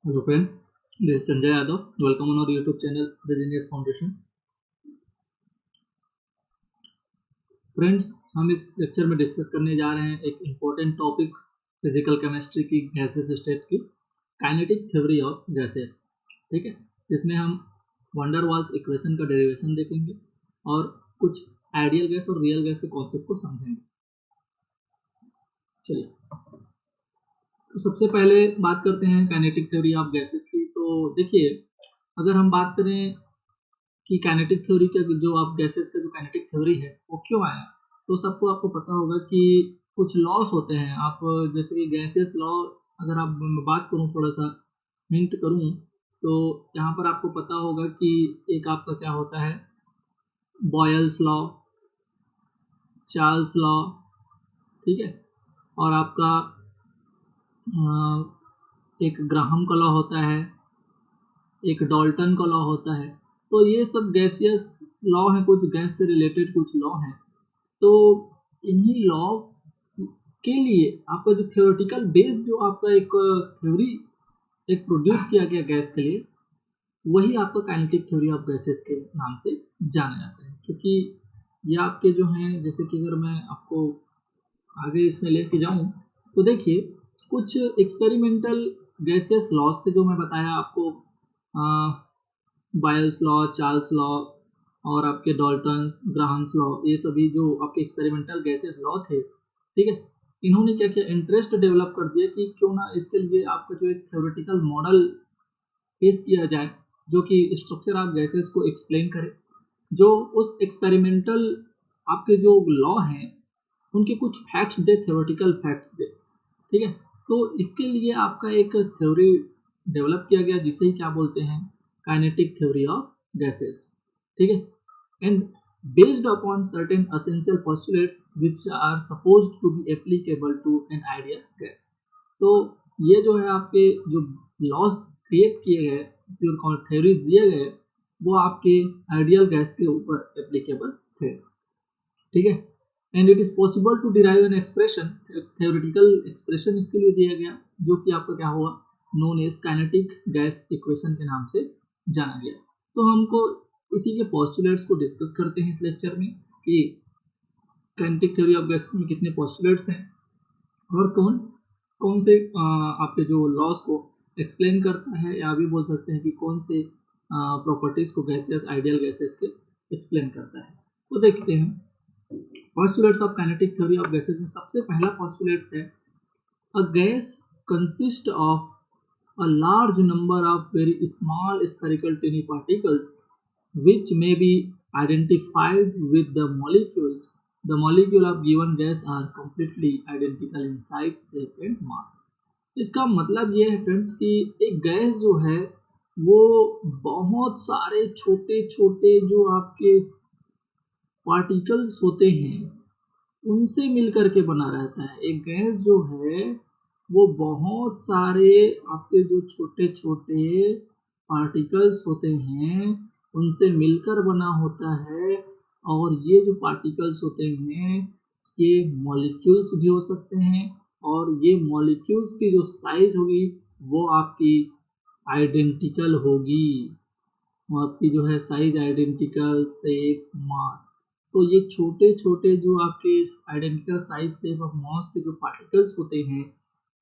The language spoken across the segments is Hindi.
Hello friends, this is Sanjay Yadav. Welcome on our YouTube channel, The Genius Foundation. Friends, हम इस लेक्चर में डिस्कस करने जा रहे हैं एक इम्पोर्टेंट टॉपिक फिजिकल केमिस्ट्री की गैसेस स्टेट की काइनेटिक थ्योरी ऑफ गैसेस। ठीक है, इसमें हम वंडर वाल्स इक्वेशन का डेरिवेशन देखेंगे और कुछ आइडियल गैस और रियल गैस के कॉन्सेप्ट को समझेंगे। चलिए, तो सबसे पहले बात करते हैं काइनेटिक थ्योरी ऑफ गैसेस की। तो देखिए, अगर हम बात करें कि काइनेटिक थ्योरी का जो आप गैसेस का जो काइनेटिक थ्योरी है वो क्यों आया, तो सबको आपको पता होगा कि कुछ लॉस होते हैं। आप जैसे कि गैसेस लॉ, अगर आप बात करूं, थोड़ा सा हिंट करूं, तो यहाँ पर आपको पता होगा कि एक आपका क्या होता है, बॉयल्स लॉ, चार्ल्स लॉ, ठीक है, और आपका एक ग्राहम का लॉ होता है, एक डाल्टन का लॉ होता है। तो ये सब गैसियस लॉ हैं, कुछ गैस से रिलेटेड कुछ लॉ हैं। तो इन्हीं लॉ के लिए आपका जो थ्योरेटिकल बेस, जो आपका एक थ्योरी एक प्रोड्यूस किया गया गैस के लिए, वही आपका काइनेटिक थ्योरी ऑफ गैसेस के नाम से जाना जाता है। क्योंकि ये आपके जो हैं, जैसे कि अगर मैं आपको आगे इसमें लेके जाऊं, तो देखिए कुछ एक्सपेरिमेंटल गैसियस लॉज थे जो मैं बताया आपको, बायल्स लॉ, चार्ल्स लॉ और आपके डाल्टन, ग्राहम्स लॉ, ये सभी जो आपके एक्सपेरिमेंटल गैसेस लॉ थे, ठीक है, इन्होंने क्या किया, इंटरेस्ट डेवलप कर दिया कि क्यों ना इसके लिए आपका जो एक थ्योरेटिकल मॉडल पेश किया जाए जो कि स्ट्रक्चर ऑफ गैसेस को एक्सप्लेन करे, जो उस एक्सपेरिमेंटल आपके जो लॉ हैं उनके कुछ फैक्ट्स दे, थ्योरेटिकल फैक्ट्स दे। ठीक है, तो इसके लिए आपका एक थ्योरी डेवलप किया गया जिसे क्या बोलते हैं, काइनेटिक थ्योरी ऑफ गैसेस। ठीक है, and based upon certain essential postulates which are supposed to be applicable to an ideal gas. तो ये जो है आपके जो लॉस क्रिएट किए गए, जो थ्योरीज दिए गए, वो आपके आइडियल गैस के ऊपर एप्लीकेबल थे। ठीक है, and it is possible to derive an expression, theoretical expression इसके लिए दिया गया जो कि आपका क्या हुआ, known as kinetic gas equation के नाम से जाना गया। तो हमको इसी के पोस्टुलेट्स को डिस्कस करते हैं इस लेक्चर में कि काइनेटिक थ्योरी ऑफ गैसेस में कितने पोस्टुलेट्स हैं और कौन कौन से आपके जो लॉस को एक्सप्लेन करता है, या भी बोल सकते हैं कि कौन से प्रॉपर्टीज को गैसेस, आइडियल गैसेस के एक्सप्लेन करता है। तो देखते हैं postulates of kinetic theory of gases में सबसे पहला पोस्टुलेट्स है, a gas consist of a large number of very small spherical tiny particles which may be identified with the molecules. The molecule of given gas are completely identical in size, shape and mass. इसका मतलब ये है फ्रेंड्स कि एक गैस जो है वो बहुत सारे छोटे छोटे जो आपके पार्टिकल्स होते हैं उनसे मिलकर के बना रहता है। एक गैस जो है वो बहुत सारे आपके जो छोटे छोटे पार्टिकल्स होते हैं उनसे मिलकर बना होता है, और ये जो पार्टिकल्स होते हैं ये मॉलिक्यूल्स भी हो सकते हैं, और ये मॉलिक्यूल्स की जो साइज होगी वो आपकी आइडेंटिकल होगी, वो आपकी जो है साइज आइडेंटिकल, शेप, मास। तो ये छोटे छोटे जो आपके आइडेंटिकल साइज, शेप और मास के जो पार्टिकल्स होते हैं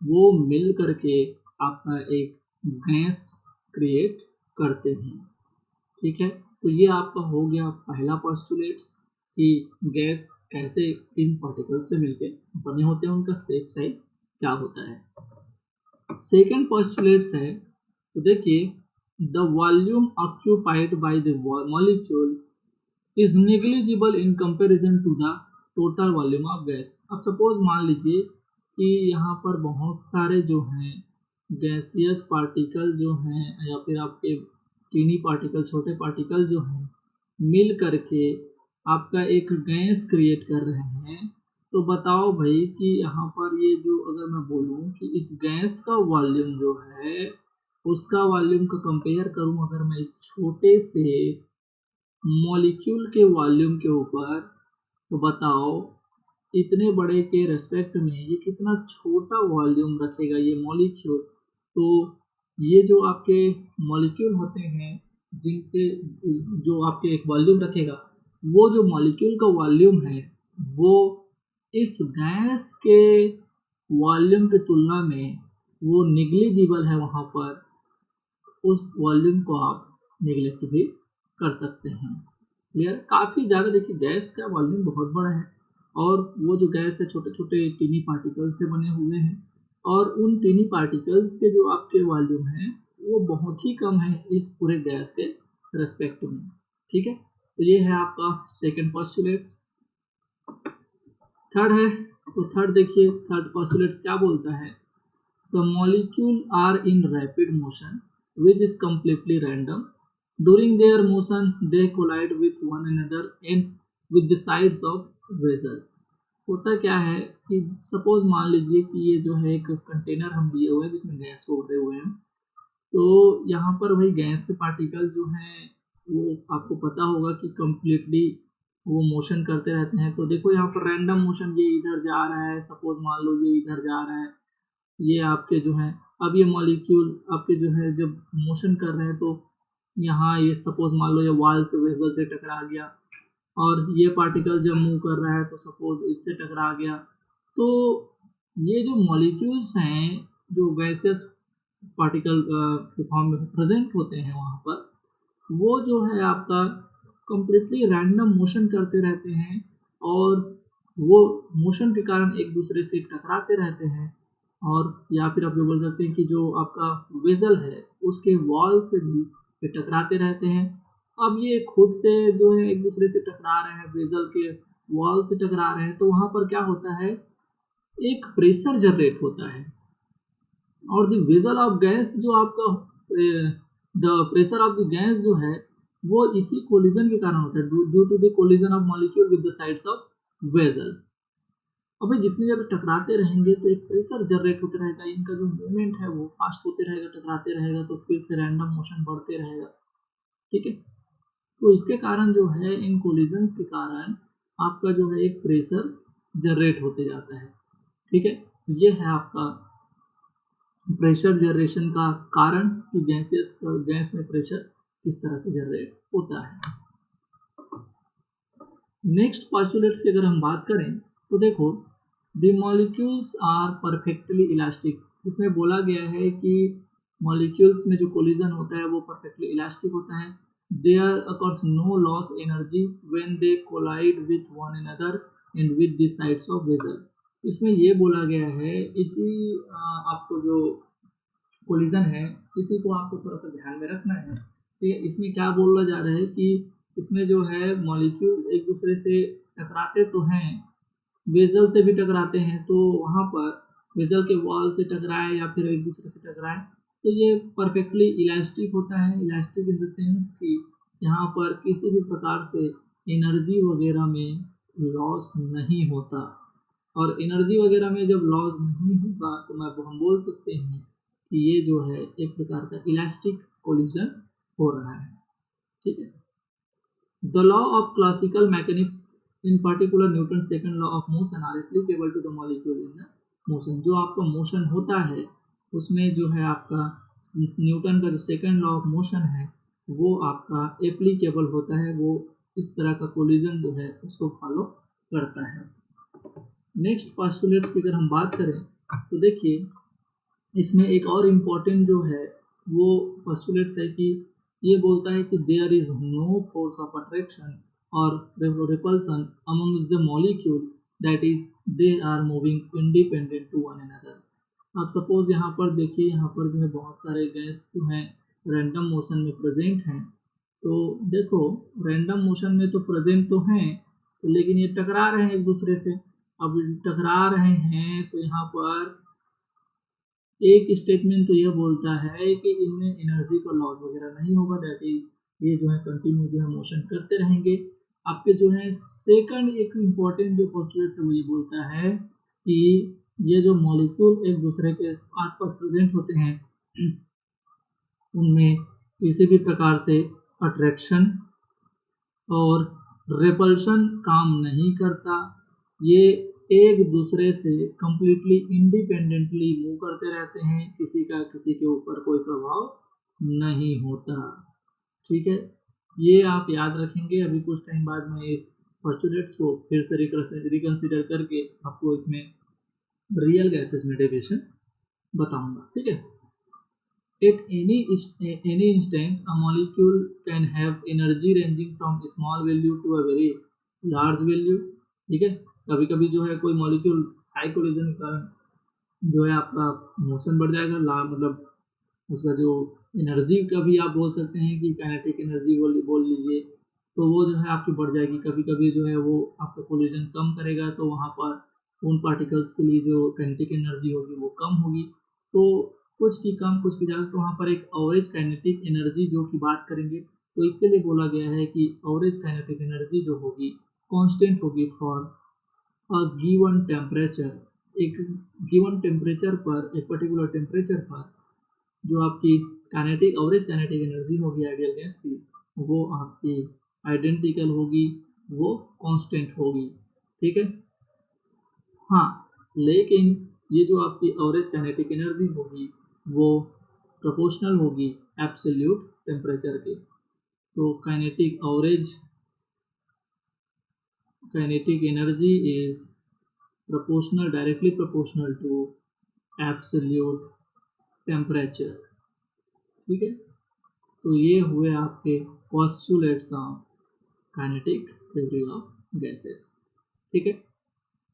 वो मिल करके आपका एक गैस क्रिएट करते हैं। ठीक है, तो ये आपका हो गया पहला पोस्टुलेट्स कि गैस कैसे इन पार्टिकल से मिलके बने होते हैं, उनका शेप साइज क्या होता है। सेकेंड पोस्टुलेट्स है, तो देखिए, the volume occupied by the molecule is negligible in comparison to the total volume of gas। अब सपोज मान लीजिए कि यहाँ पर बहुत सारे जो हैं गैसियस पार्टिकल जो हैं, या फिर आपके टीनी पार्टिकल, छोटे पार्टिकल जो हैं, मिल करके आपका एक गैस क्रिएट कर रहे हैं। तो बताओ भाई कि यहाँ पर ये जो, अगर मैं बोलूँ कि इस गैस का वॉल्यूम जो है उसका वॉल्यूम का कंपेयर करूं अगर मैं इस छोटे से मॉलिक्यूल के वॉल्यूम के ऊपर, तो बताओ इतने बड़े के रेस्पेक्ट में ये कितना छोटा वॉल्यूम रखेगा ये मॉलिक्यूल। तो ये जो आपके मॉलिक्यूल होते हैं जिनके जो आपके एक वॉल्यूम रखेगा, वो जो मॉलिक्यूल का वॉल्यूम है वो इस गैस के वॉल्यूम की तुलना में वो निग्लिजिबल है। वहाँ पर उस वॉल्यूम को आप निगलेक्ट भी कर सकते हैं। क्लियर? काफ़ी ज़्यादा देखिए गैस का वॉल्यूम बहुत बड़ा है और वो जो गैस है छोटे छोटे टीनी पार्टिकल्स से बने हुए हैं और उन टीनी पार्टिकल्स के जो आपके वॉल्यूम है वो बहुत ही कम है इस पूरे गैस के रेस्पेक्ट में। ठीक है, तो ये है आपका सेकेंड पोस्टुलेट्स। थर्ड है, तो थर्ड देखिए, थर्ड पोस्टुलेट्स क्या बोलता है, The molecules are in rapid motion, which is completely random. During their motion, they collide with one another and with the sides of vessel. होता क्या है कि सपोज मान लीजिए कि ये जो है एक कंटेनर हम दिए हुए हैं जिसमें गैस को भरे हुए हैं, तो यहाँ पर वही गैस के पार्टिकल्स जो हैं वो आपको पता होगा कि कम्प्लीटली वो मोशन करते रहते हैं। तो देखो यहाँ पर रैंडम मोशन, ये इधर जा रहा है, सपोज मान लो ये इधर जा रहा है, ये आपके जो है अब ये मॉलिक्यूल आपके जो है जब मोशन कर रहे हैं तो यहाँ ये सपोज मान लो ये वाल से वेसल से टकरा गया और ये पार्टिकल जब मूव कर रहा है तो सपोज इससे टकरा गया। तो ये जो मॉलिक्यूल्स हैं जो गैसियस पार्टिकल के फॉर्म में प्रेजेंट होते हैं वहाँ पर वो जो है आपका कम्प्लीटली रैंडम मोशन करते रहते हैं और वो मोशन के कारण एक दूसरे से टकराते रहते हैं और या फिर आप ये बोल सकते हैं कि जो आपका वेसल है उसके वॉल से भी ये टकराते रहते हैं। अब ये खुद से जो है एक दूसरे से टकरा रहे हैं, वेसल के वॉल से टकरा रहे हैं, तो वहाँ पर क्या होता है, एक प्रेशर जनरेट होता है और द वेसल ऑफ गैस जो आपका the pressure of the gas जो है वो इसी कोलिजन के कारण होता है, due to the collision of molecule with the sides of vessel. अब जितने ज़्यादा टकराते रहेंगे तो एक प्रेशर जनरेट होते रहेगा, इनका जो मूवमेंट है वो फास्ट होते रहेगा, टकराते रहेगा तो फिर से रैंडम मोशन बढ़ते रहेगा। ठीक है, तो इसके कारण जो है इन कोलिजन्स के कारण आपका जो है एक प्रेशर जनरेट होते जाता है। ठीक है, ये है आपका प्रेशर जनरेशन का कारण कि गैस में प्रेशर किस तरह से जनरेट होता है। नेक्स्ट पोस्टुलेट्स की अगर हम बात करें तो देखो, the molecules are perfectly elastic. इसमें बोला गया है कि मॉलिक्यूल्स में जो कोलिजन होता है वो परफेक्टली इलास्टिक होता है। There occurs no loss energy when they collide with one another and with the sides of vessel. इसमें ये बोला गया है, इसी आपको जो कोलिजन है इसी को आपको थोड़ा सा ध्यान में रखना है। ठीक है, इसमें क्या बोला जा रहा है कि इसमें जो है मॉलिक्यूल एक दूसरे से टकराते तो हैं, वेसल से भी टकराते हैं, तो वहाँ पर वेसल के वॉल से टकराए या फिर एक दूसरे से टकराए तो ये परफेक्टली इलास्टिक होता है। इलास्टिक इन द सेंस कि यहाँ पर किसी भी प्रकार से एनर्जी वगैरह में लॉस नहीं होता, और एनर्जी वगैरह में जब लॉस नहीं होगा तो हम बोल सकते हैं कि ये जो है एक प्रकार का इलास्टिक कोलिजन हो रहा है। ठीक है, The law of classical mechanics, in particular Newton's second law of motion, are applicable to the molecule in the motion। जो आपका मोशन होता है उसमें जो है आपका न्यूटन का जो सेकंड लॉ ऑफ मोशन है वो आपका एप्लीकेबल होता है, वो इस तरह का कोलिजन जो है उसको फॉलो करता है। नेक्स्ट पोस्टुलेट्स की अगर हम बात करें तो देखिए इसमें एक और इम्पोर्टेंट जो है वो पोस्टुलेट्स है कि ये बोलता है कि there is no force of attraction और repulsion amongst the molecule, that is they are moving independent to one another. अब सपोज यहाँ पर देखिए, यहाँ पर जो है बहुत सारे गैस जो हैं रैंडम मोशन में प्रेजेंट हैं, तो देखो रैंडम मोशन में तो प्रेजेंट तो हैं तो लेकिन ये टकरा रहे हैं एक दूसरे से। अब टकरा रहे हैं तो यहाँ पर एक स्टेटमेंट तो यह बोलता है कि इनमें एनर्जी का लॉस वगैरह नहीं होगा, दैट इज ये जो है कंटिन्यू जो है मोशन करते रहेंगे। आपके जो है सेकंड एक इम्पॉर्टेंट जो पोस्टुलेट है वो ये बोलता है कि ये जो मॉलिक्यूल एक दूसरे के आसपास प्रेजेंट होते हैं उनमें किसी भी प्रकार से अट्रैक्शन और रिपल्शन काम नहीं करता। ये एक दूसरे से कंप्लीटली इंडिपेंडेंटली मूव करते रहते हैं, किसी का किसी के ऊपर कोई प्रभाव नहीं होता। ठीक है, ये आप याद रखेंगे। अभी कुछ टाइम बाद मैं इस पोस्टुलेट्स को फिर से रिकंसिडर करके आपको इसमें रियल गैसेस में डेविएशन बताऊंगा। ठीक है, at any instant a molecule can have energy ranging from small value to a very large value। ठीक है, कभी कभी जो है कोई मॉलिक्यूल हाई कोलिजन के कारण जो है आपका मोशन बढ़ जाएगा, मतलब उसका जो एनर्जी का भी आप बोल सकते हैं कि काइनेटिक एनर्जी बोल लीजिए, तो वो जो है आपकी बढ़ जाएगी। कभी कभी जो है वो आपका कोलिजन कम करेगा, तो वहाँ पर उन पार्टिकल्स के लिए जो काइनेटिक एनर्जी होगी वो कम होगी। तो कुछ की कम कुछ की ज़्यादा, तो वहाँ पर एक एवरेज काइनेटिक एनर्जी जो की बात करेंगे, तो इसके लिए बोला गया है कि एवरेज काइनेटिक एनर्जी जो होगी कांस्टेंट होगी फॉर अ गिवन टेम्परेचर। एक गिवन टेम्परेचर पर, एक पर्टिकुलर टेम्परेचर पर जो आपकी काइनेटिक एवरेज काइनेटिक एनर्जी होगी आइडियल गैस की, वो आपकी आइडेंटिकल होगी, वो कांस्टेंट होगी। ठीक है, हाँ, लेकिन ये जो आपकी एवरेज काइनेटिक एनर्जी होगी वो प्रोपोर्शनल होगी एब्सोल्यूट टेम्परेचर के। तो kinetic energy is proportional, directly proportional to absolute temperature। ठीक है, तो ये हुए आपके postulates of kinetic theory of gases. ठीक है,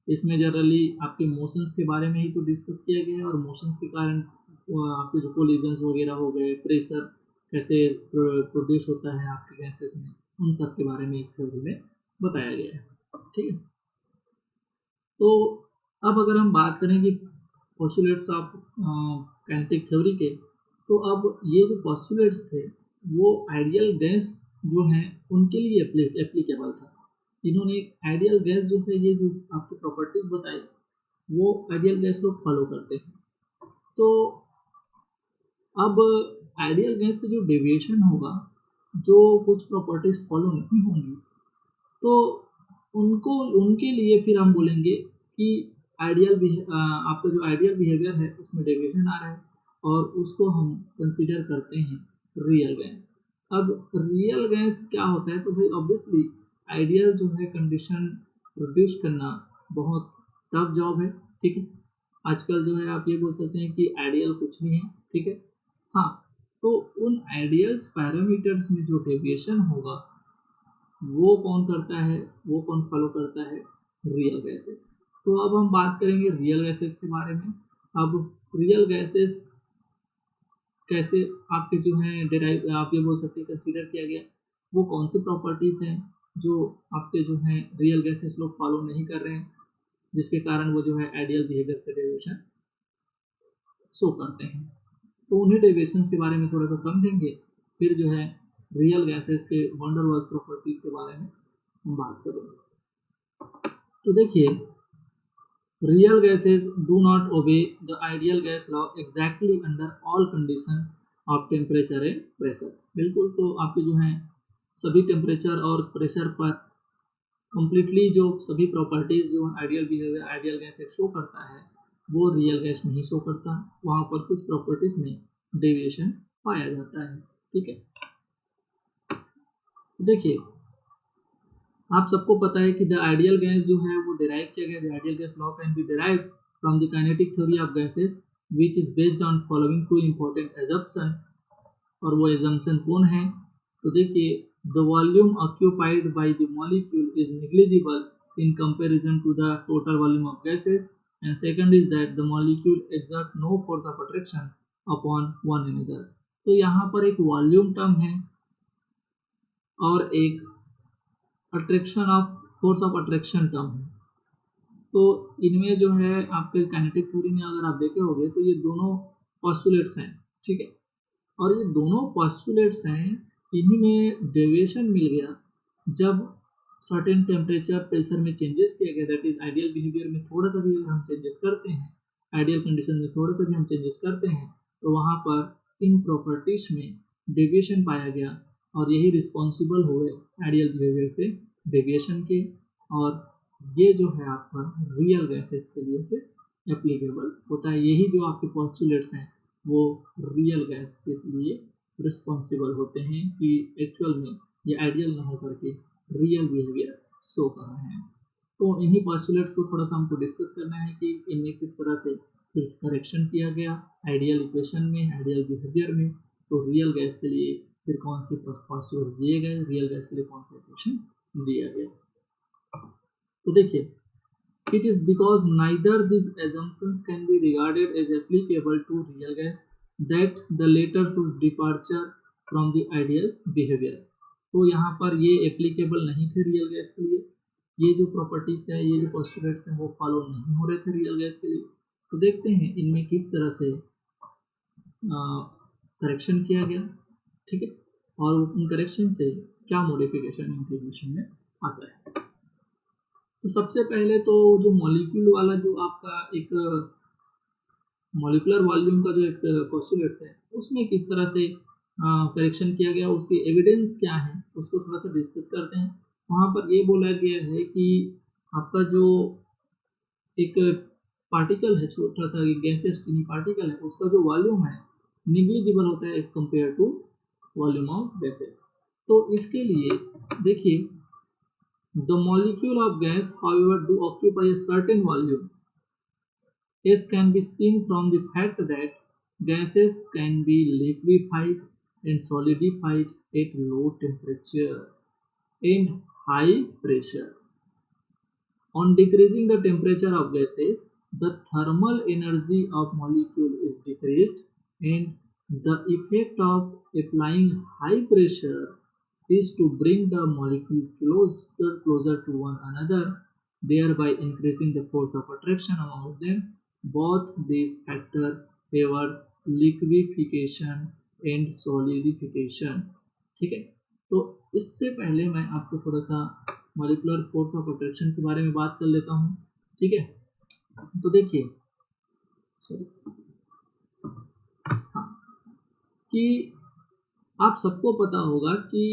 इसमें जनरली आपके मोशंस के बारे में ही तो डिस्कस किया गया है, और मोशंस के कारण आपके जो कोलिजन्स वगैरह हो गए, प्रेशर कैसे प्रोड्यूस होता है आपके गैसेस में, उन सब के बारे में इस थ्योरी में बताया गया है। ठीक है, तो अब अगर हम बात करें कि पोस्टुलेट्स ऑफ काइनेटिक थ्योरी के, तो अब ये जो पोस्टुलेट्स थे वो आइडियल गैस जो हैं उनके लिए एप्लीकेबल था। इन्होंने एक आइडियल गैस जो है, ये जो आपकी प्रॉपर्टीज बताई वो आइडियल गैस लोग फॉलो करते हैं। तो अब आइडियल गैस से जो डेविएशन होगा, जो कुछ प्रॉपर्टीज फॉलो नहीं होंगी, तो उनको उनके लिए फिर हम बोलेंगे कि आपका जो आइडियल बिहेवियर है उसमें डेविएशन आ रहा है, और उसको हम कंसीडर करते हैं रियल गैस। अब रियल गैस क्या होता है, तो भाई ऑब्वियसली आइडियल जो है कंडीशन प्रोड्यूस करना बहुत टफ जॉब है। ठीक है, आजकल जो है आप ये बोल सकते हैं कि आइडियल कुछ नहीं है। ठीक है, हाँ, तो उन आइडियल्स पैरामीटर्स में जो डेविएशन होगा वो कौन करता है, वो कौन फॉलो करता है, रियल गैसेस। तो अब हम बात करेंगे रियल गैसेस के बारे में। अब रियल गैसेस कैसे आपके जो है डिराइव, आप ये बोल सकते हैं कंसीडर किया गया, वो कौन सी प्रॉपर्टीज हैं जो आपके जो है रियल गैसेस लोग फॉलो नहीं कर रहे हैं, जिसके कारण वो जो है आइडियल बिहेवियर से डेविएशन शो करते हैं। तो उन्हीं डेविएशंस के बारे में थोड़ा सा समझेंगे, फिर जो है रियल गैसेस के वंडरवर्स प्रॉपर्टीज के बारे में हम बात करेंगे। तो देखिए, real gases do not obey the ideal gas law exactly under all conditions of temperature and pressure. बिल्कुल, तो आपके जो है सभी टेम्परेचर और प्रेशर पर कंप्लीटली जो सभी प्रॉपर्टीज जो ideal behaviour ideal gas show करता है वो रियल गैस नहीं शो करता, वहाँ पर कुछ प्रॉपर्टीज में डेविएशन पाया जाता है। ठीक है, देखिए आप सबको पता है कि द आइडियल गैस जो है वो डिराइव किया गया, the ideal gas law can be derived from the kinetic theory of gases which is based on following two important assumption. और वो एजम्पशन कौन है, तो देखिए, the volume occupied by the molecule is negligible in comparison to the total volume of gases, and second is that the molecule exert no force of attraction upon one another। तो यहाँ पर एक वॉल्यूम टर्म है और एक attraction of force of attraction term है। तो इनमें जो है आपके काइनेटिक थ्योरी में अगर आप देखे होंगे तो ये दोनों पोस्टुलेट्स हैं। ठीक है, और ये दोनों पोस्टुलेट्स हैं, इन्हीं में डेविएशन मिल गया जब सर्टेन टेम्परेचर प्रेशर में चेंजेस किया गया, दैट इज आइडियल बिहेवियर में थोड़ा सा भी अगर हम चेंजेस करते हैं, आइडियल कंडीशन में थोड़ा सा भी हम चेंजेस करते हैं, तो वहाँ पर इन प्रॉपर्टीज में डेविएशन पाया गया, और यही रिस्पॉन्सिबल हुए आइडियल बिहेवियर से डेविएशन के, और ये जो है आपका रियल गैसेस के लिए फिर एप्लीकेबल होता है। यही जो आपके पोस्टुलेट्स हैं वो रियल गैस के लिए रिस्पॉन्सिबल होते हैं कि एक्चुअल में ये आइडियल ना होकर के रियल बिहेवियर शो कर रहे हैं। तो इन्हीं पोस्टुलेट्स को थोड़ा सा हमको डिस्कस करना है कि इनमें किस तरह से फिर करेक्शन किया गया आइडियल इक्वेशन में, आइडियल बिहेवियर में। तो रियल गैस के लिए फिर कौन से पोस्टुलेट्स दिए गए, रियल गैस के लिए कौन सा इक्वेशन दिया गया। तो देखिए, it is because neither these assumptions can be regarded as applicable to real gas that the latter shows departure from the ideal behavior। तो यहाँ पर ये एप्लीकेबल नहीं थे रियल गैस के लिए, ये जो प्रॉपर्टीज है, ये जो पोस्टुलेट्स हैं वो फॉलो नहीं हो रहे थे रियल गैस के लिए। तो देखते हैं इनमें किस तरह से करेक्शन किया गया, ठीक है, और उन करेक्शन से क्या मॉडिफिकेशन इंट्रोड्यूशन में आता है। तो सबसे पहले तो जो मॉलिक्यूल वाला जो आपका एक मॉलिकुलर वॉल्यूम का जो एक पोस्टुलेट्स है उसमें किस तरह से करेक्शन किया गया, उसके एविडेंस क्या है उसको थोड़ा सा डिस्कस करते हैं। वहाँ पर ये बोला गया है कि आपका जो एक पार्टिकल है, छोटा सा गैसियस टिनी पार्टिकल है, उसका जो वॉल्यूम है निग्लिजिबल होता है as compare to volume of gases. तो इसके लिए देखिए, the molecule of gas however do occupy a certain volume, as can be seen from the fact that gases can be liquefied and solidified at low temperature and high pressure. On decreasing the temperature of gases, the thermal energy of molecule is decreased, and the effect of applying high pressure is to bring the molecule closer to one another, thereby increasing the force of attraction amongst them. Both these factors favors liquefaction and solidification। ठीक है, तो इससे पहले मैं आपको थोड़ा सा मॉलिक्यूलर फोर्स ऑफ अट्रैक्शन के बारे में बात कर लेता हूँ। ठीक है, तो देखिए हाँ, कि आप सबको पता होगा कि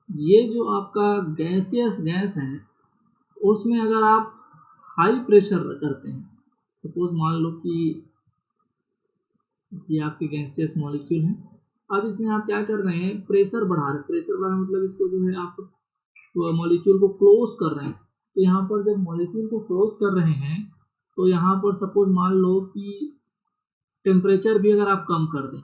ये जो आपका गैसियस गैस है उसमें अगर आप हाई प्रेशर करते हैं, सपोज मान लो कि ये आपके गैसियस मॉलिक्यूल है, अब इसमें आप क्या कर रहे हैं, प्रेशर बढ़ा रहे हैं। प्रेशर बढ़ाना मतलब इसको जो है आप मॉलिक्यूल को क्लोज कर रहे हैं। तो यहाँ पर जब मॉलिक्यूल को क्लोज कर रहे हैं तो यहाँ पर सपोज मान लो कि टेम्परेचर भी अगर आप कम कर दें,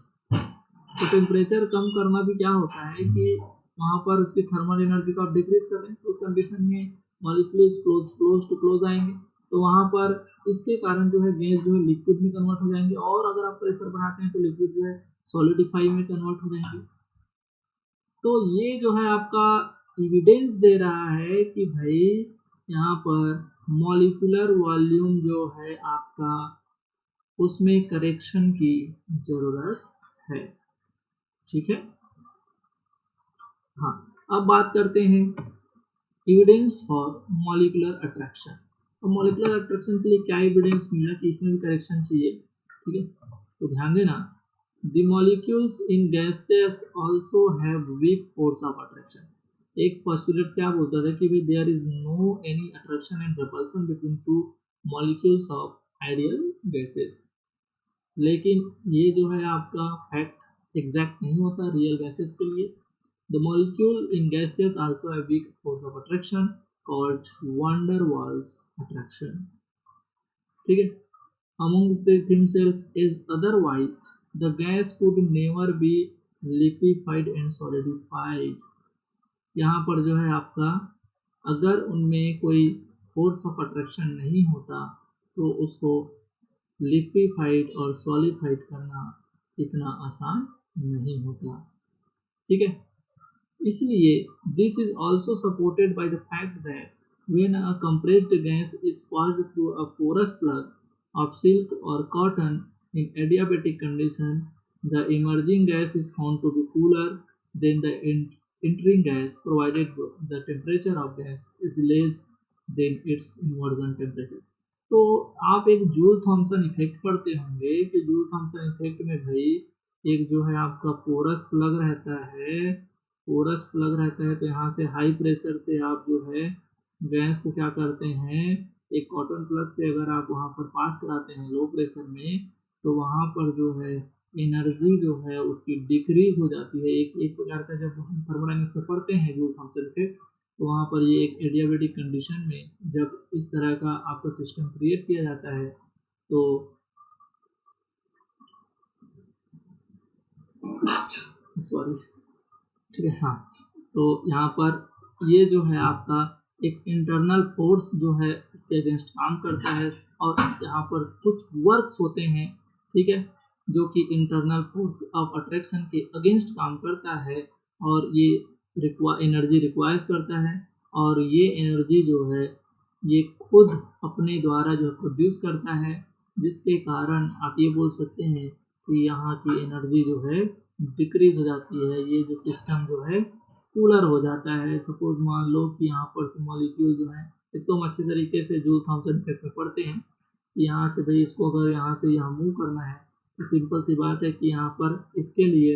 तो टेम्परेचर कम करना भी क्या होता है कि वहाँ पर उसकी थर्मल एनर्जी को आप डिक्रीज कर दें, तो उस कंडीशन में मॉलिक्यूल्स क्लोज टू क्लोज आएंगे। तो वहाँ पर इसके कारण जो है गैस जो है लिक्विड में कन्वर्ट हो जाएंगे, और अगर आप प्रेशर बढ़ाते हैं तो लिक्विड जो है सॉलिडिफाई में कन्वर्ट हो जाएंगे। तो ये जो है आपका एविडेंस दे रहा है कि भाई यहाँ पर मॉलिक्यूलर वॉल्यूम जो है आपका उसमें करेक्शन की जरूरत है। ठीक है, हाँ, अब बात करते हैं एविडेंस फॉर मॉलिक्यूलर अट्रैक्शन। तो मॉलिक्यूलर अट्रैक्शन के लिए क्या एविडेंस मिला कि इसमें भी करेक्शन चाहिए। ठीक है, तो ध्यान देना, the molecules in gases also have weak force of attraction. एक पोस्टुलेट्स क्या बोलता था कि भाई there is no any attraction and repulsion between two molecules of ideal gases, लेकिन ये जो है आपका फैक्ट एग्जैक्ट नहीं होता रियल गैसेस के लिए। The molecule in gases also have weak force of attraction called van der Waals attraction। ठीक है, amongst themselves is otherwise the gas could never be liquefied and solidified। यहाँ पर जो है आपका अगर उनमें कोई फोर्स ऑफ अट्रैक्शन नहीं होता तो उसको लिक्विफाइड और सॉलिडिफाइड करना इतना आसान नहीं होता। ठीक है, इसलिए this is also supported by the fact that when a compressed gas is passed through a porous plug of silk or cotton in adiabatic condition, the emerging gas is found to be cooler than the entering gas, provided the temperature of gas is less than its inversion temperature। तो आप एक जूल थॉमसन इफेक्ट पढ़ते होंगे कि जूल थॉमसन इफेक्ट में भाई एक जो है आपका पोरस प्लग रहता है, पोरस प्लग रहता है, तो यहाँ से हाई प्रेशर से आप जो है गैस को क्या करते हैं, एक कॉटन प्लग से अगर आप वहाँ पर पास कराते हैं लो प्रेशर में, तो वहाँ पर जो है एनर्जी जो है उसकी डिक्रीज हो जाती है। एक प्रकार का जब हम थर्मोडायनेमिक्स में पढ़ते हैं जूल थॉम्सन इफेक्ट, तो वहाँ पर ये एक एडियाबेटिक कंडीशन में जब इस तरह का आपका सिस्टम क्रिएट किया जाता है तो सॉरी, ठीक है, हाँ, तो यहाँ पर ये जो है आपका एक इंटरनल फोर्स जो है इसके अगेंस्ट काम करता है, और यहाँ पर कुछ वर्क्स होते हैं, ठीक है, जो कि इंटरनल फोर्स ऑफ अट्रैक्शन के अगेंस्ट काम करता है, और ये एनर्जी रिक्वायर्स करता है, और ये एनर्जी जो है ये खुद अपने द्वारा जो प्रोड्यूस करता है, जिसके कारण आप ये बोल सकते हैं कि यहाँ की एनर्जी जो है डिक्रीज हो जाती है। ये जो सिस्टम जो है कूलर हो जाता है। सपोज मान लो कि यहाँ पर से मॉलिक्यूल जो है, इसको हम अच्छे तरीके से जूल थॉम्सन इफेक्ट में पढ़ते हैं, यहाँ से भाई इसको अगर यहाँ से यहाँ मूव करना है तो सिंपल सी बात है कि यहाँ पर इसके लिए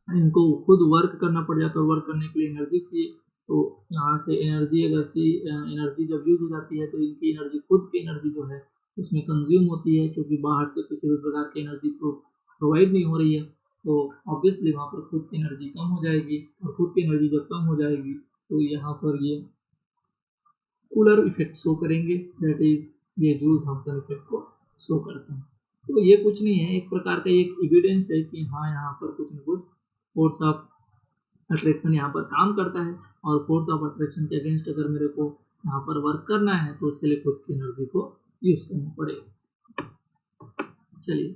इनको खुद वर्क करना पड़ जाता है, वर्क करने के लिए एनर्जी चाहिए, तो यहाँ से एनर्जी अगर चाहिए, एनर्जी जब यूज हो जाती है तो इनकी एनर्जी, खुद की एनर्जी जो है उसमें कंज्यूम होती है, क्योंकि बाहर से किसी भी प्रकार की एनर्जी प्रोवाइड नहीं हो रही है, तो ऑब्वियसली वहाँ पर खुद की एनर्जी कम हो जाएगी, और खुद की एनर्जी जब कम हो जाएगी तो यहाँ पर ये कूलर इफेक्ट शो करेंगे, दैट इज ये जूल थॉम्सन इफेक्ट को शो करते हैं। तो ये कुछ नहीं है, एक प्रकार का एक एविडेंस है कि हाँ यहाँ पर कुछ न कुछ फोर्स ऑफ अट्रैक्शन यहाँ पर काम करता है, और फोर्स ऑफ अट्रैक्शन के अगेंस्ट अगर मेरे को यहाँ पर वर्क करना है तो उसके लिए खुद की एनर्जी को यूज करना पड़ेगा। चलिए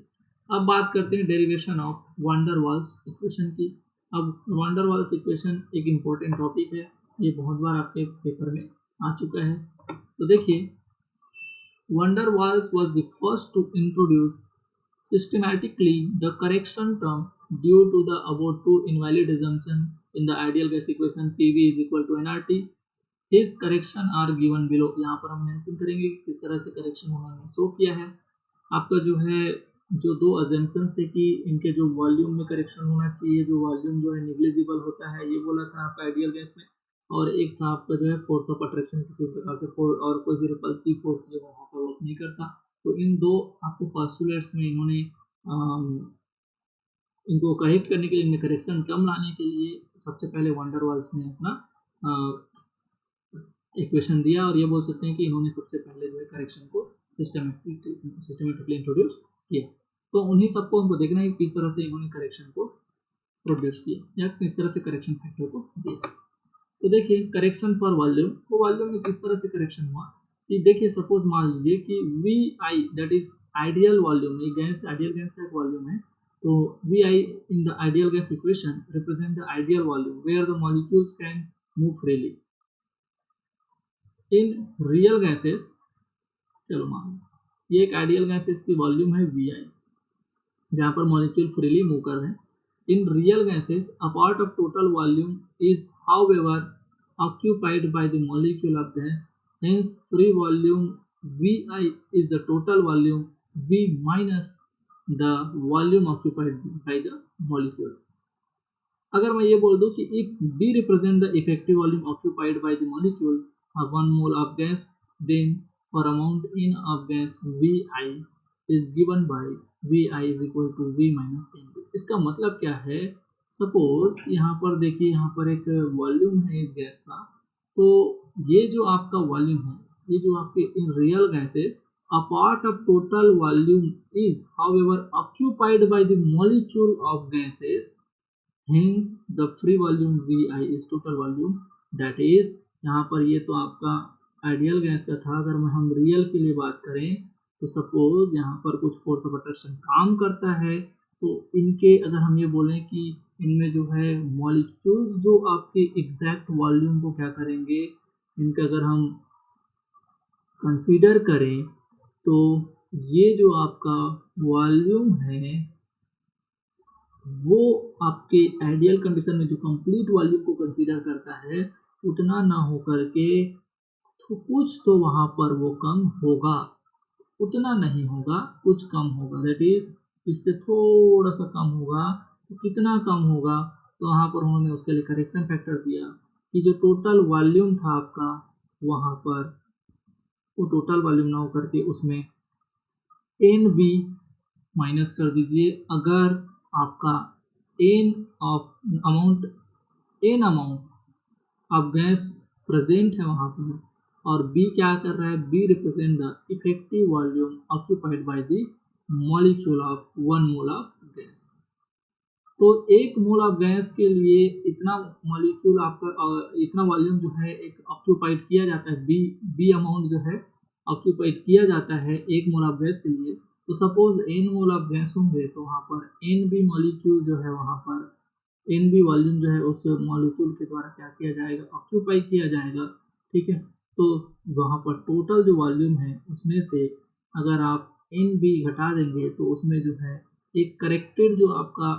अब बात करते हैं derivation of van der Waals equation की। अब वान डेर वाल्स इक्वेशन एक इम्पोर्टेंट टॉपिक है, ये बहुत बार आपके पेपर में आ चुका है। तो देखिए, van der Waals was the first to introduce systematically the correction term due to the above two invalid assumption in the ideal gas equation PV is equal to nRT. His correction are given below. यहाँ पर हम मेंशन करेंगे कि किस तरह से करेक्शन उन्होंने शो किया है। आपका जो है जो दो अजम्पशंस थे कि इनके जो वॉल्यूम में करेक्शन होना चाहिए, जो वॉल्यूम जो है निग्लिजिबल होता है, ये बोला था आपका आइडियल गैस में, और एक था आपका जो है फोर्स ऑफ अट्रैक्शन किसी प्रकार से और कोई भी रिपल्सिव फोर्स जो वहाँ पर वर्क नहीं करता। तो इन दो आपके पॉस्टुलेट्स में इन्होंने इनको करेक्ट करने के लिए, इनमें करेक्शन टर्म लाने के लिए सबसे पहले वान डेर वाल्स ने अपना इक्वेशन दिया, और ये बोल सकते हैं कि इन्होंने सबसे पहले जो है करेक्शन को सिस्टमेटिकली इंट्रोड्यूस किया। तो उन्हीं सबको हमको देखना है किस तरह से इन्होंने करेक्शन को प्रोड्यूस किया या किस तरह से करेक्शन फैक्टर को दिया। तो देखिए करेक्शन फॉर वॉल्यूम, तो वॉल्यूम में किस तरह से करेक्शन हुआ कि देखिए, सपोज मान लीजिए कि V I that is ideal volume, ये गैस आइडियल गैस का एक वॉल्यूम है, तो V I in the ideal gas equation represent the ideal volume where the molecules can move freely. In real gases, चलो मान ये एक आइडियल गैसेस की वॉल्यूम है वी आई, जहाँ पर मॉलिक्यूल फ्रीली मूव कर रहे हैं। In real gases a part of total volume is however occupied by the molecule of gas, hence free volume Vi is the total volume V minus the volume occupied by the molecule. अगर मैं ये बोल दूं कि if B represent the effective volume occupied by the molecule of 1 mole of gas, then for amount in of gas Vi is given by Vi is equal to V minus N2। इसका मतलब क्या है, सपोज यहाँ पर देखिए, यहाँ पर एक वॉल्यूम है इस गैस का, तो ये जो आपका वॉल्यूम है, ये जो आपके इन real gases a part of total volume is however occupied by the molecule of gases, hence the free volume Vi is total volume, that is यहाँ पर ये तो आपका आइडियल गैस का था। अगर हम रियल के लिए बात करें तो सपोज यहाँ पर कुछ फोर्स ऑफ अट्रैक्शन काम करता है, तो इनके अगर हम ये बोलें कि इनमें जो है मॉलिक्यूल्स जो आपके एग्जैक्ट वॉल्यूम को क्या करेंगे, इनका अगर हम कंसीडर करें तो ये जो आपका वॉल्यूम है वो आपके आइडियल कंडीशन में जो कंप्लीट वॉल्यूम को कंसीडर करता है उतना ना हो करके तो कुछ तो वहाँ पर वो कम होगा, उतना नहीं होगा, कुछ कम होगा, दैट इज इससे थोड़ा सा कम होगा। तो कितना कम होगा, तो वहाँ पर उन्होंने उसके लिए करेक्शन फैक्टर दिया कि जो टोटल वॉल्यूम था आपका वहाँ पर वो टोटल वॉल्यूम ना होकर के उसमें एन बी माइनस कर दीजिए। अगर आपका an amount of gas present है वहाँ पर, और बी क्या कर रहा है, B represent the effective volume occupied by the molecule of 1 mole of gas. तो 1 मोल ऑफ गैस के लिए इतना मॉलिक्यूल आपका इतना वॉल्यूम जो है एक ऑक्यूपाइड किया जाता है, बी अमाउंट जो है ऑक्यूपाइड किया जाता है 1 मोल ऑफ गैस के लिए। तो suppose n mole of gas होंगे तो वहाँ पर एन बी मॉलिक्यूल जो है वहाँ पर एन बी वॉल्यूम जो है उस मॉलिक्यूल के द्वारा क्या किया जाएगा, ऑक्यूपाई किया जाएगा। ठीक है, तो वहाँ पर टोटल जो वॉल्यूम है उसमें से अगर आप एन बी घटा देंगे तो उसमें जो है एक करेक्टेड जो आपका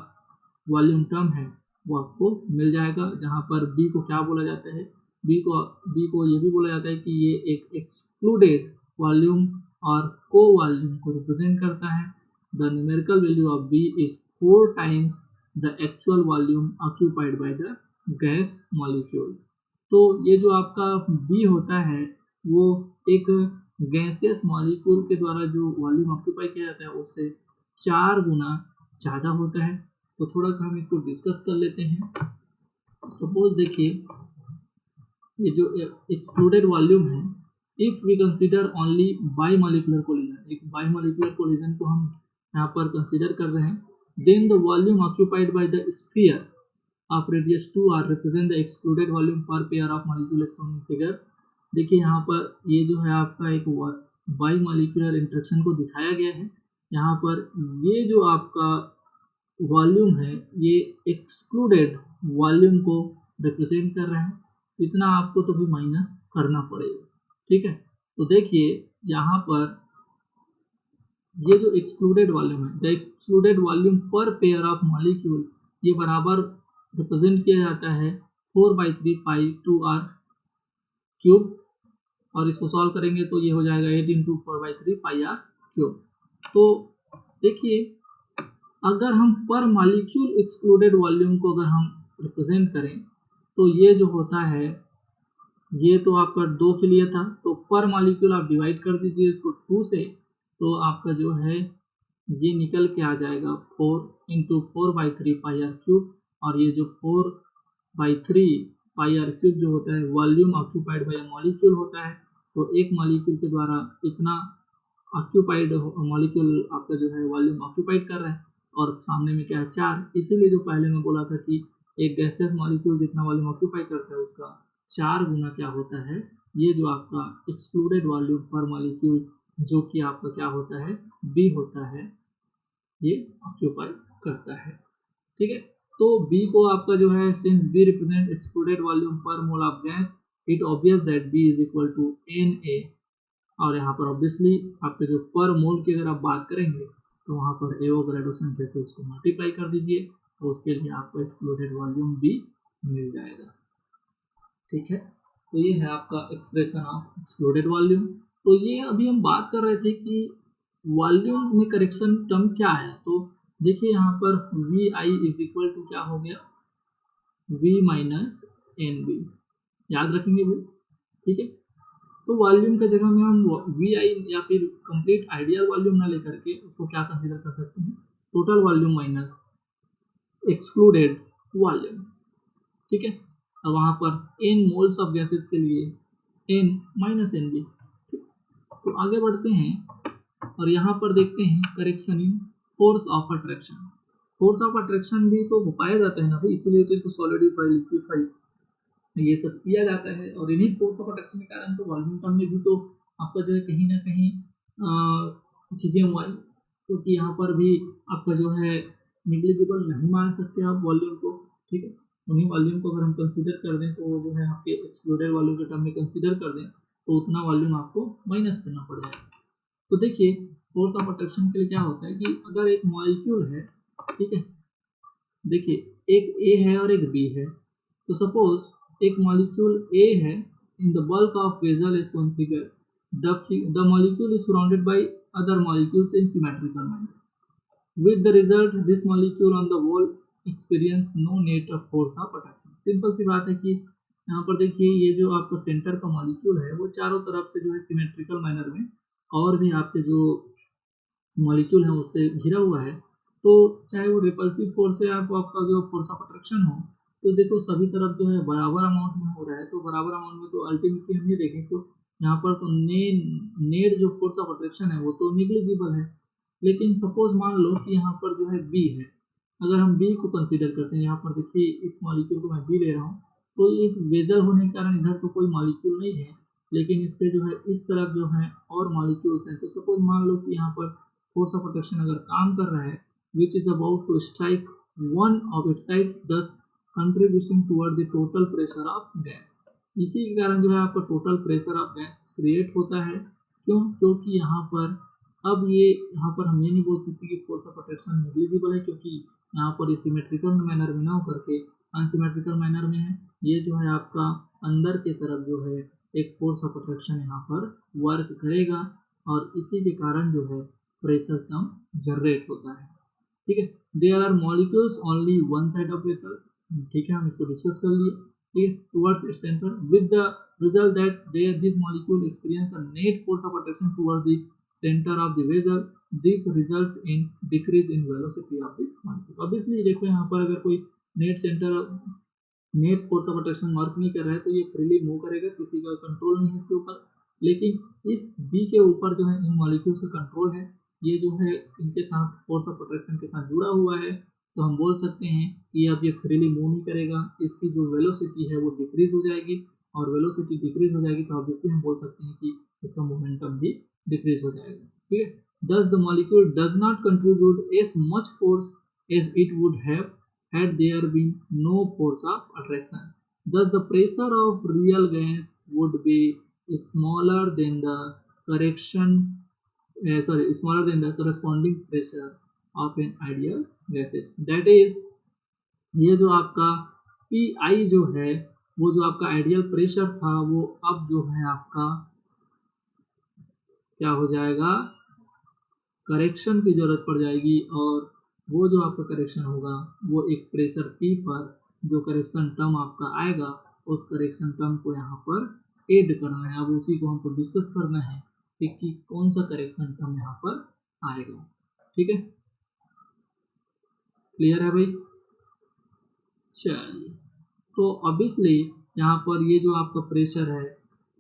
वॉल्यूम टर्म है वो आपको मिल जाएगा, जहाँ पर बी को क्या बोला जाता है, बी को ये भी बोला जाता है कि ये एक एक्सक्लूडेड वॉल्यूम और को वॉल्यूम को रिप्रेजेंट करता है। The numerical value of B is 4 times the actual volume occupied by the gas molecule. तो ये जो आपका बी होता है वो एक गैसियस मॉलिक्यूल के द्वारा जो वॉल्यूम ऑक्यूपाई किया जाता है उससे 4 गुना ज़्यादा होता है। तो थोड़ा सा हम इसको डिस्कस कर लेते हैं। सपोज देखिए ये जो एक्सक्लूडेड वॉल्यूम है, if we consider only bimolecular collision, एक बाईमॉलिक्यूलर कोलिजन को हम यहाँ पर कंसीडर कर रहे हैं, then the volume occupied by the sphere of radius 2r represent the excluded volume per pair of molecule shown figure. देखिए यहाँ पर ये जो है आपका एक बाईमॉलिक्यूलर इंटरेक्शन को दिखाया गया है। यहाँ पर ये जो आपका वॉल्यूम है ये एक्सक्लूडेड वॉल्यूम को रिप्रेजेंट कर रहा है, इतना आपको तो भी माइनस करना पड़ेगा। ठीक है, तो देखिए यहाँ पर ये जो एक्सक्लूडेड वॉल्यूम है, the excluded volume per pair of molecule, ये बराबर रिप्रेजेंट किया जाता है 4/3 पाई 2r क्यूब, और इसको सॉल्व करेंगे तो ये हो जाएगा 8 इंटू 4/3 पाई r क्यूब। तो देखिए अगर हम पर मॉलिक्यूल एक्सक्लूडेड वॉल्यूम को अगर हम रिप्रेजेंट करें तो ये जो होता है, ये तो आपका 2 के लिए था, तो पर मॉलिक्यूल आप डिवाइड कर दीजिए इसको 2 से, तो आपका जो है ये निकल के आ जाएगा 4 इंटू 4/3 पाई आर क्यूब, और ये जो 4/3 पाई आर क्यूब जो होता है वॉल्यूम ऑक्यूपाइड बाय मॉलिक्यूल होता है। तो एक मॉलिक्यूल के द्वारा इतना ऑक्यूपाइड मॉलिक्यूल आपका जो है वॉल्यूम ऑक्यूपाइड कर रहा है, और सामने में क्या है 4, इसीलिए जो पहले मैं बोला था कि एक गैसियस मॉलिक्यूल जितना वॉल्यूम ऑक्यूपाई करता है उसका 4 गुना क्या होता है, ये जो आपका एक्सक्लूडेड वॉल्यूम पर मॉलिक्यूल जो कि आपका क्या होता है, बी होता है, ये ऑक्यूपाई करता है। ठीक है, तो बी को आपका जो है since b represent excluded volume per mole of gas, it obvious that b is equal to N A, और यहाँ पर ऑब्वियसली आपके जो पर मोल की अगर आप बात करेंगे तो वहाँ पर एवोगैड्रो संख्या से उसको मल्टीप्लाई कर दीजिए, तो उसके लिए आपको एक्सक्लूडेड वॉल्यूम भी मिल जाएगा। ठीक है, तो ये है आपका एक्सप्रेशन ऑफ एक्सक्लूडेड वॉल्यूम। तो ये अभी हम बात कर रहे थे कि वॉल्यूम में करेक्शन टर्म क्या है। तो देखिए यहाँ पर V I is equal to क्या हो गया, वी माइनस एन बी, याद रखेंगे भाई। ठीक है, तो वॉल्यूम के जगह में हम वी आई या फिर कंप्लीट आइडियल वॉल्यूम ना लेकर के उसको क्या कंसीडर कर सकते हैं, total volume minus excluded volume. ठीक है, अब वहाँ पर एन मोल्स ऑफ गैसेस के लिए एन माइनस एन बी। तो आगे बढ़ते हैं और यहाँ पर देखते हैं correction in force of attraction. Force of attraction भी तो पाया जाता है ना भाई, इसीलिए तो इसको सॉलिडिफाई लिक्विफाई ये सब किया जाता है, और इन्हीं फोर्स ऑफ अट्रैक्शन के कारण तो वॉल्यूम टर्म में भी तो आपका जो है कहीं ना कहीं चीज़ें हुआ, क्योंकि यहाँ पर भी आपका जो है निग्लिजिबल नहीं मान सकते आप वॉल्यूम को। ठीक है, उन्हीं वॉल्यूम को अगर हम कंसीडर कर दें तो वो जो है आपके एक्सक्लूडेड वॉल्यूम के टर्म में कंसीडर कर दें तो उतना वॉल्यूम आपको माइनस करना पड़ जाएगा। तो देखिए फोर्स ऑफ अट्रैक्शन के लिए क्या होता है कि अगर एक मॉलिक्यूल है, ठीक है, देखिए एक ए है और एक बी है, तो सपोज एक मॉलिक्यूल ए है, in the bulk of vessel as shown figure, the molecule is surrounded by other molecules in symmetrical manner, with the result this molecule on the wall experience no net of force of attraction। Simple सी बात है कि यहाँ पर देखिए ये जो आपका सेंटर का मॉलिक्यूल है वो चारों तरफ से जो है सिमेट्रिकल मैनर में और भी आपके जो मॉलिक्यूल है उससे घिरा हुआ है। तो चाहे वो रिपल्सिव फोर्स है या आपका जो फोर्स ऑफ अट्रैक्शन हो, तो देखो सभी तरफ जो है बराबर अमाउंट में हो रहा है, तो बराबर अमाउंट में तो अल्टीमेटली हम ये देखें तो यहाँ पर तो नेट जो फोर्स ऑफ अट्रैक्शन है वो तो निग्लिजिबल है। लेकिन सपोज मान लो कि यहाँ पर जो है बी है, अगर हम बी को कंसीडर करते हैं, यहाँ पर देखिए इस मॉलिक्यूल को मैं बी ले रहा हूँ, तो इस वेजल होने के कारण इधर तो कोई मॉलिक्यूल नहीं है, लेकिन इसके जो है इस तरफ जो है और मॉलिक्यूल्स हैं। तो सपोज मान लो कि यहाँ पर फोर्स ऑफ अट्रैक्शन अगर काम कर रहा है which is about to strike one of its sides, thus contributing toward the total pressure of gas। इसी के कारण जो है आपका total pressure of gas create होता है। क्यों? क्योंकि यहाँ पर अब यहाँ पर हम ये नहीं बोल सकते कि फोर्स ऑफ अट्रैक्शन नेग्लिजिबल है, क्योंकि यहाँ पर ये सिमेट्रिकल मैनर में ना होकर के अनसिमेट्रिकल मैनर में है। ये जो है आपका अंदर के तरफ जो है एक फोर्स ऑफ अट्रैक्शन यहाँ पर वर्क करेगा और इसी के कारण जो है प्रेशर टर्म जनरेट होता है। ठीक है, there are molecules only one side of pressure. ठीक है, हम इसको डिस्कस कर लिए। ठीक है, towards its centre with the result that this molecule experience a net force of attraction toward the center of the vessel। This results in decrease in velocity of the molecule। Obviously देखो यहाँ पर अगर कोई net force of attraction work नहीं कर रहा है तो ये फ्रीली मूव करेगा, किसी का कंट्रोल नहीं है इसके ऊपर। लेकिन इस बी के ऊपर जो है इन मॉलिक्यूल्स का कंट्रोल है, ये जो है इनके साथ फोर्स ऑफ अट्रैक्शन के साथ जुड़ा हुआ है। तो हम बोल सकते हैं कि अब ये फ्रीली मूव नहीं करेगा, इसकी जो वेलोसिटी है वो डिक्रीज हो जाएगी, और वेलोसिटी डिक्रीज हो जाएगी तो ऑब्वियसली हम बोल सकते हैं कि इसका मोमेंटम भी डिक्रीज हो जाएगा। ठीक है, thus the molecule does not contribute as much force as it would have had there been no force of attraction। Thus the pressure of real gas would be smaller than the smaller than the corresponding pressure of an ideal gases। That is, ये जो आपका PI जो है वो जो आपका आइडियल प्रेशर था वो अब जो है आपका क्या हो जाएगा, करेक्शन की जरूरत पड़ जाएगी। और वो जो आपका करेक्शन होगा वो एक प्रेशर P पर जो करेक्शन टर्म आपका आएगा उस करेक्शन टर्म को यहाँ पर ऐड करना है। अब उसी को हमको डिस्कस करना है कि कौन सा करेक्शन टर्म यहाँ पर आएगा। ठीक है, क्लियर है भाई? चलिए, तो ऑब्वियसली यहाँ पर ये जो आपका प्रेशर है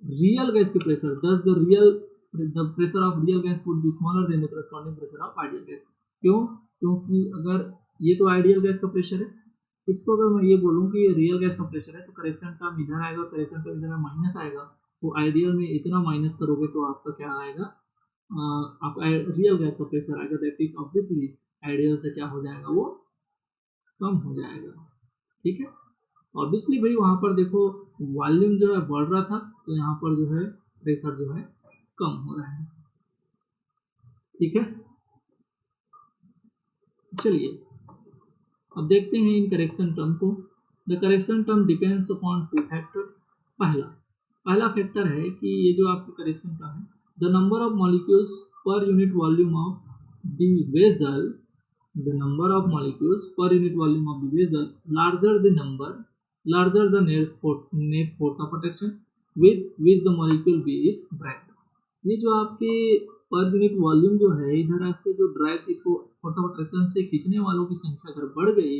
रियल गैस की प्रेशर, दस the pressure of real gas would be smaller than the corresponding pressure of ideal gas. क्यों? क्योंकि अगर ये तो आइडियल गैस का प्रेशर है, इसको अगर मैं ये बोलूँ कि ये रियल गैस का प्रेशर है तो करेक्शन टर्म इधर आएगा, करेक्शन टर्म इधर माइनस आएगा, तो आइडियल में इतना माइनस करोगे तो आपका क्या आएगा, आपका रियल गैस का प्रेशर आएगा। दैट इज ऑब्वियसली आइडियल से क्या हो जाएगा, वो कम हो जाएगा। ठीक है, ऑब्वियसली भाई वहां पर देखो वॉल्यूम जो है बढ़ रहा था तो यहाँ पर जो है प्रेशर जो है कम हो रहा है। ठीक है, चलिए अब देखते हैं इन करेक्शन टर्म को। The correction term depends upon two factors. पहला फैक्टर है कि ये जो आपका करेक्शन टर्म है, the number of molecules per unit volume of the vessel, the number of molecules per unit volume of the vessel, larger the number, larger the net force of attraction with which the molecule B is dragged। ये जो आपके पर यूनिट वॉल्यूम जो है, इधर आपके जो ड्रैग इसको फोर्स ऑफ अट्रैक्शन से खींचने वालों की संख्या अगर बढ़ गई,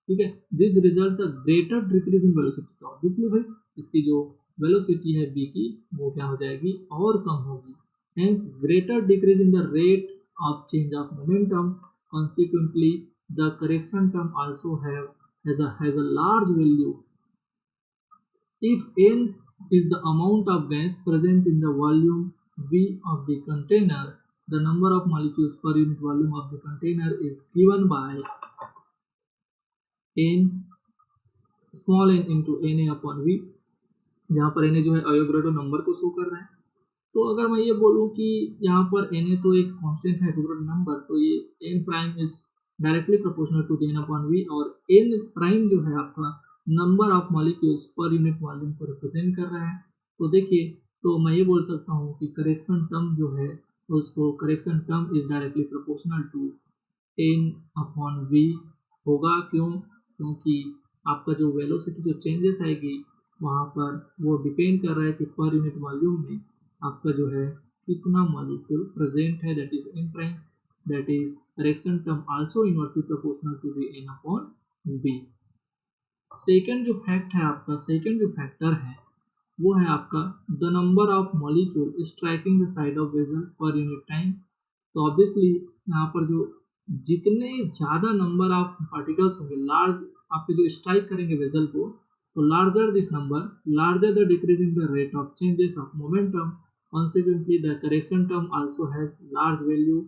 ठीक है, this results a greater decrease in velocity. तो ऑब्वियसली भाई इसकी जो वेलोसिटी है बी की वो क्या हो जाएगी, और कम होगी। Hence greater decrease in the rate of change of momentum. Consequently, the correction term also has a large value if n is the amount of gas present in the volume V of the container. The number of molecules per unit volume of the container is given by n small n into Na upon V, जहाँ पर Na जो है अवोगाड्रो नंबर को शो कर रहा है। तो अगर मैं ये बोलूँ कि यहाँ पर Na तो एक कांस्टेंट है अवोगाड्रो नंबर, तो ये n prime is directly proportional to n upon V, और n प्राइम जो है आपका number of molecules per unit volume को रिप्रेजेंट कर रहा है। तो देखिए, तो मैं ये बोल सकता हूँ कि करेक्शन टर्म जो है उसको correction term is directly proportional to n upon V होगा। क्यों? क्योंकि आपका जो वेलोसिटी जो चेंजेस आएगी वहाँ पर वो डिपेंड कर रहा है कि पर यूनिट वॉल्यूम में आपका जो है कितना मॉलिक्यूल प्रेजेंट है, that is n prime, that is correction term also inversely proportional to the n upon b। Second जो फैक्ट है आपका, सेकंड जो फैक्टर है वो है आपका the number of molecule striking the side of vessel per unit time. तो ऑब्वियसली यहाँ पर जो जितने ज़्यादा नंबर ऑफ पार्टिकल्स होंगे, लार्ज आपके जो स्ट्राइक करेंगे वेसल को, तो larger this number, larger the decrease in the rate of changes of momentum, consequently the correction term also has large value.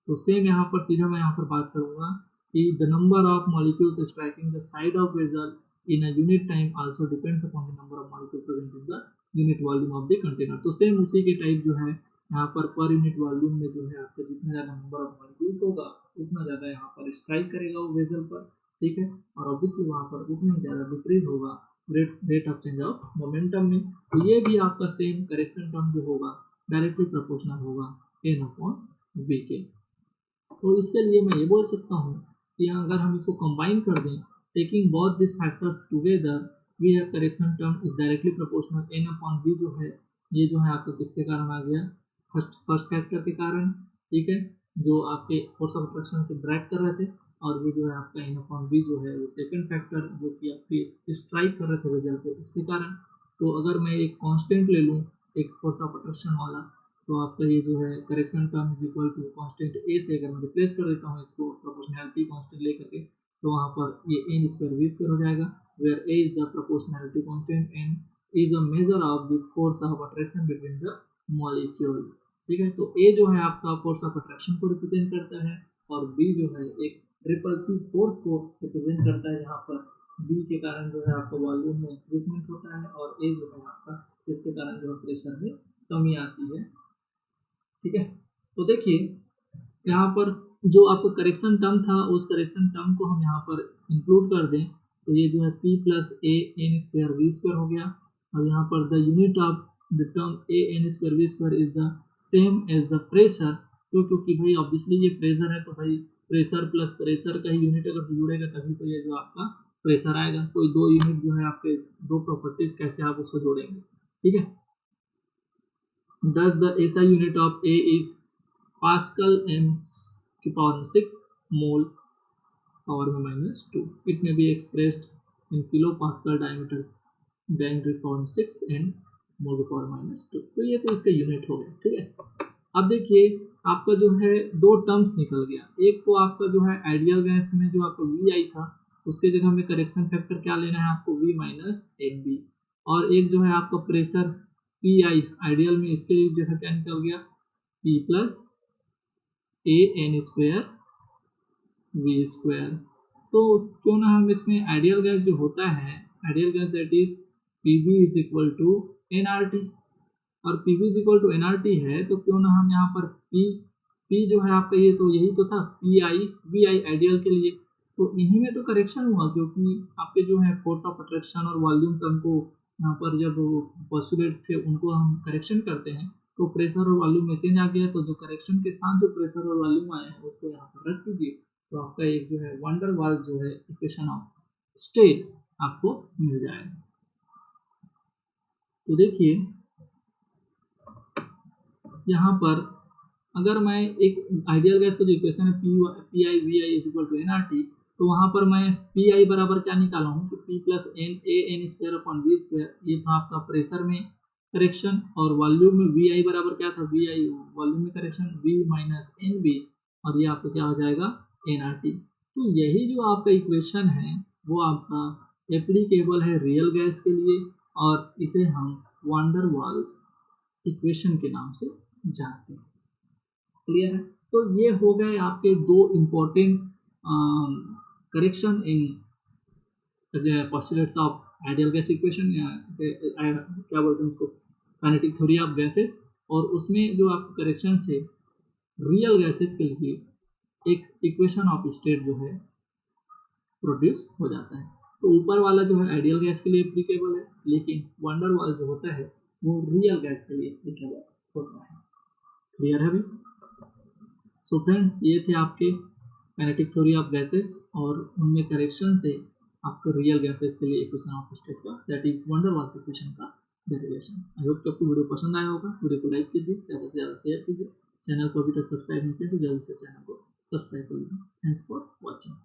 तो सेम यहाँ पर सीधा मैं यहाँ पर बात करूँगा कि the number of molecules striking the side of vessel in a unit time also depends upon the number of molecules present in the unit volume of the container। तो सेम उसी के टाइप जो है यहाँ पर यूनिट वॉल्यूम में जो है आपका जितना ज़्यादा नंबर ऑफ मॉलिक्यूल्स होगा उतना ज़्यादा यहाँ पर स्ट्राइक करेगा वो वेसल पर, ठीक है, और ऑब्वियसली वहाँ पर उतना ही ज़्यादा डिक्रीज होगा rate of change of momentum में। तो ये भी आपका सेम करेक्शन टर्म जो होगा डायरेक्टली प्रोपोर्शनल होगा n अपॉन b के। तो इसके लिए मैं ये बोल सकता हूँ कि अगर हम इसको कंबाइन कर दें, taking both these factors together we have correction term is directly proportional n upon b जो है ये जो है आपका किसके कारण आ गया, फर्स्ट फैक्टर के कारण, ठीक है, जो आपके फोर्स ऑफ अट्रैक्शन से ब्रेक कर रहे थे, और ये जो है आपका n अपॉन b जो है वो सेकंड फैक्टर जो कि आपके स्ट्राइक कर रहे थे वेसल पे उसके कारण। तो अगर मैं एक कांस्टेंट ले लूँ एक फोर्स ऑफ अट्रैक्शन वाला, तो आपका ये जो है correction term is equal to constant a से अगर मैं रिप्लेस कर देता हूँ इसको प्रोपोर्शनैलिटी कांस्टेंट लेकर के, तो वहाँ पर ये n स्क्वायर v स्क्वायर हो जाएगा, where a is the proportionality constant, n is a measure of the force of attraction between the molecule, ठीक है। तो a जो है आपका फोर्स ऑफ अट्रैक्शन को रिप्रेजेंट करता है और b जो है एक रिपल्सिव फोर्स को रिप्रेजेंट करता है, जहाँ पर b के कारण जो है आपका वॉल्यूम में इंक्रीजमेंट होता है और a जो है आपका इसके कारण जो है प्रेशर में कमी आती है, ठीक है। तो देखिए यहाँ पर जो आपका करेक्शन टर्म था उस करेक्शन टर्म को हम यहाँ पर इंक्लूड कर दें, तो ये जो है p plus A N square V square हो गया, और यहाँ पर the unit of the term A N square V square is the same as the pressure. क्योंकि भाई ऑब्वियसली ये प्रेशर है, तो भाई प्रेशर प्लस प्रेशर का ही यूनिट अगर जुड़ेगा तभी तो ये जो आपका प्रेशर आएगा। कोई दो यूनिट जो है आपके दो प्रॉपर्टीज कैसे आप उसको जोड़ेंगे, ठीक है। Thus the SI unit of A is Pascal m की पावर में 6 मोल पावर में -2। It may be expressed in kilo pascal diameter bank power में 6 एंड मोल की पावर -2। तो ये तो इसका यूनिट हो गया, ठीक है। अब देखिए आपका जो है दो टर्म्स निकल गया, एक तो आपका जो है आइडियल गैस में जो आपका VI था उसके जगह में करेक्शन फैक्टर क्या लेना है आपको V माइनस NB, और एक जो है आपका प्रेशर PI आइडियल में, इसके जगह क्या निकल गया P plus A N square V square. तो क्यों ना हम इसमें आइडियल गैस जो होता है, ideal gas that is PV is equal to nRT, और PV is equal to nRT है, तो क्यों ना हम यहाँ पर P जो है आपका ये तो यही तो था PI VI आइडियल के लिए, तो इन्हीं में तो करेक्शन हुआ, क्योंकि आपके जो है फोर्स ऑफ अट्रैक्शन और वॉल्यूम टर्म को यहाँ पर जब पोस्टुलेट्स थे उनको हम करेक्शन करते हैं तो प्रेशर और वॉल्यूम में चेंज आ गया, तो जो करेक्शन के साथ जो प्रेशर और वॉल्यूम आए हैं उसको यहाँ पर रख दीजिए, तो आपका एक जो है वंडर वाल्व जो है इक्वेशन ऑफ स्टेट आपको मिल जाएगा। तो देखिए यहाँ पर अगर मैं एक आइडियल गैस का जो इक्वेशन है P I V I is equal to nRT, तो वहाँ पर मैं पी आई बराबर क्या निकाला हूँ कि P plus N A N square upon V square, ये था आपका प्रेशर में करेक्शन, और वॉल्यूम में वी आई बराबर क्या था वी आई वॉल्यूम में correction V minus N B, और ये आपका क्या हो जाएगा nRT। तो यही जो आपका इक्वेशन है वो आपका एप्लीकेबल है रियल गैस के लिए, और इसे हम वांडर वाल्स इक्वेशन के नाम से जानते हैं। क्लियर है। तो ये हो गए आपके दो important correction in postulates of ideal gas equation, क्या बोलते हैं उसको, काइनेटिक थ्योरी ऑफ गैसेस, और उसमें जो आपके करेक्शन से रियल गैसेस के लिए एक इक्वेशन ऑफ स्टेट जो है प्रोड्यूस हो जाता है। तो ऊपर वाला जो है आइडियल गैस के लिए एप्लीकेबल है, लेकिन वंडर वाल जो होता है वो रियल गैस के लिए एप्लीकेबल होता है। क्लियर है भाई। सो फ्रेंड्स, ये थे आपके काइनेटिक थ्योरी ऑफ गैसेस और उनमें करेक्शन से आपका रियल गैसेस के लिए इक्वेशन ऑफ स्टेट का, that is van der Waals equation का डेरिवेशन। आई होप कि आपको वीडियो पसंद आया होगा। वीडियो को लाइक कीजिए, ज़्यादा से ज़्यादा शेयर कीजिए। चैनल को अभी तक सब्सक्राइब नहीं किया तो जल्दी से चैनल को सब्सक्राइब कर लीजिए। Thanks for watching.